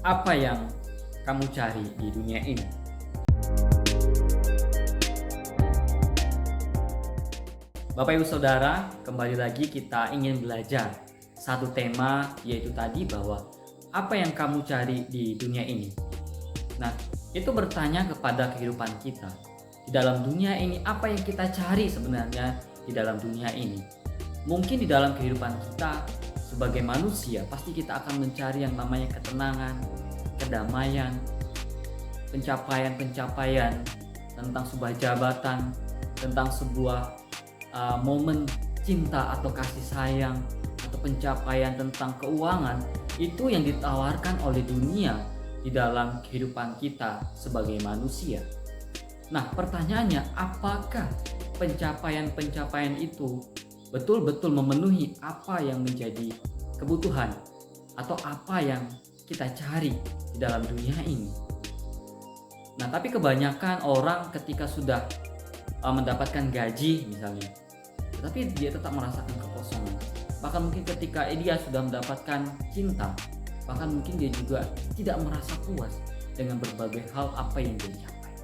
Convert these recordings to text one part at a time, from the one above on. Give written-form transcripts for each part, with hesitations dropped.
Apa yang kamu cari di dunia ini? Bapak Ibu Saudara, kembali lagi kita ingin belajar satu tema, yaitu tadi bahwa apa yang kamu cari di dunia ini. Nah, itu bertanya kepada kehidupan kita. Di dalam dunia ini, apa yang kita cari sebenarnya di dalam dunia ini? Mungkin di dalam kehidupan kita sebagai manusia, pasti kita akan mencari yang namanya ketenangan, kedamaian, pencapaian-pencapaian tentang sebuah jabatan, tentang sebuah momen cinta atau kasih sayang, atau pencapaian tentang keuangan. Itu yang ditawarkan oleh dunia di dalam kehidupan kita sebagai manusia. Nah, pertanyaannya, apakah pencapaian-pencapaian itu betul-betul memenuhi apa yang menjadi kebutuhan atau apa yang kita cari di dalam dunia ini? Nah, tapi kebanyakan orang ketika sudah mendapatkan gaji misalnya, tapi dia tetap merasakan kekosongan. Bahkan mungkin ketika dia sudah mendapatkan cinta, bahkan mungkin dia juga tidak merasa puas dengan berbagai hal apa yang dia capai.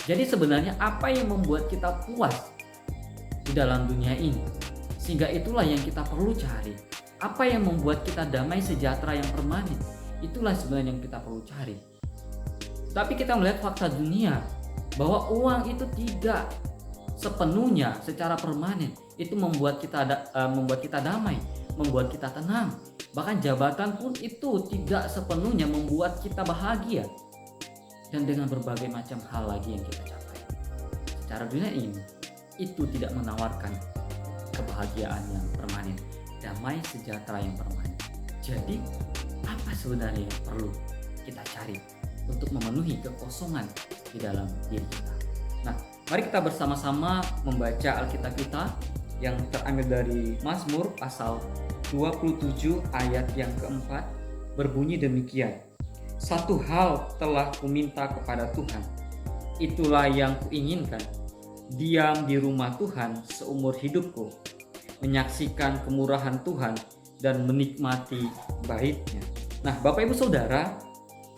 Jadi sebenarnya apa yang membuat kita puas di dalam dunia ini? Sehingga itulah yang kita perlu cari. Apa yang membuat kita damai sejahtera yang permanen? Itulah sebenarnya yang kita perlu cari. Tapi kita melihat fakta dunia bahwa uang itu tidak sepenuhnya secara permanen itu membuat kita damai, membuat kita tenang. Bahkan jabatan pun itu tidak sepenuhnya membuat kita bahagia. Dan dengan berbagai macam hal lagi yang kita capai secara dunia ini, itu tidak menawarkan kebahagiaan yang permanen, damai sejahtera yang permanen. Jadi apa sebenarnya yang perlu kita cari untuk memenuhi kekosongan di dalam diri kita? Nah, mari kita bersama-sama membaca Alkitab kita yang terambil dari Mazmur pasal 27 ayat yang keempat, berbunyi demikian. Satu hal telah kuminta kepada Tuhan, itulah yang kuinginkan, diam di rumah Tuhan seumur hidupku, menyaksikan kemurahan Tuhan dan menikmati bait-Nya. Nah, Bapak Ibu Saudara,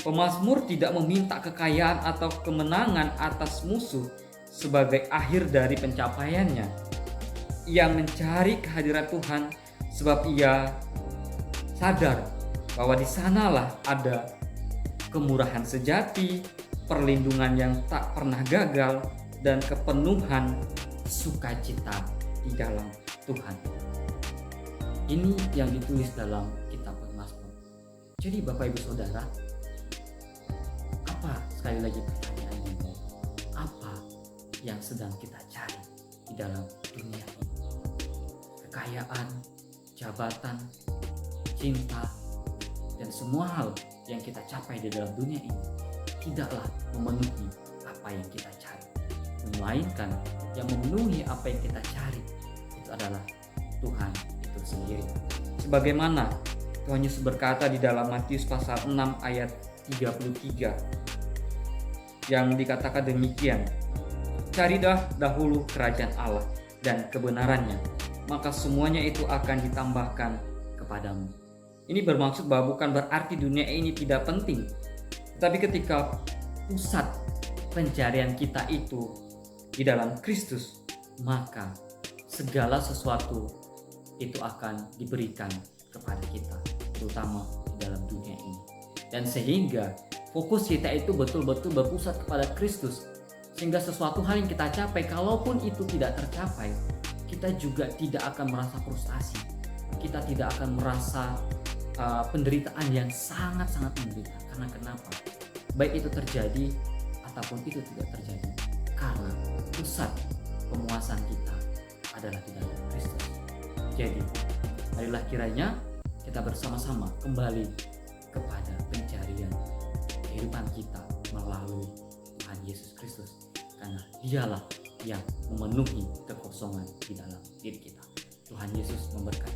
pemazmur tidak meminta kekayaan atau kemenangan atas musuh sebagai akhir dari pencapaiannya. Ia mencari kehadiran Tuhan sebab ia sadar bahwa di sanalah ada kemurahan sejati, perlindungan yang tak pernah gagal, dan kepenuhan sukacita di dalam Tuhan. Ini yang ditulis dalam kitab Mazmur. Jadi Bapak Ibu Saudara, sekali lagi pertanyaannya, apa yang sedang kita cari di dalam dunia ini? Kekayaan, jabatan, cinta, dan semua hal yang kita capai di dalam dunia ini tidaklah memenuhi apa yang kita cari, melainkan yang memenuhi apa yang kita cari itu adalah Tuhan itu sendiri. Sebagaimana Tuhan Yesus berkata di dalam Matius pasal 6 ayat 33, yang dikatakan demikian, carilah dahulu kerajaan Allah dan kebenarannya, maka semuanya itu akan ditambahkan kepadamu. Ini bermaksud bahwa bukan berarti dunia ini tidak penting, tapi ketika pusat pencarian kita itu di dalam Kristus, maka segala sesuatu itu akan diberikan kepada kita, terutama di dalam dunia ini. Dan sehingga fokus kita itu betul-betul berpusat kepada Kristus, sehingga sesuatu hal yang kita capai, kalaupun itu tidak tercapai, kita juga tidak akan merasa frustasi. Kita tidak akan merasa penderitaan yang sangat-sangat menderita. Karena kenapa? Baik itu terjadi ataupun itu tidak terjadi, karena pusat pemuasan kita adalah di dalam Kristus. Jadi, marilah kiranya kita bersama-sama kembali kepada pencarian kehidupan kita melalui Tuhan Yesus Kristus, karena Dialah yang memenuhi kekosongan di dalam diri kita. Tuhan Yesus memberkati.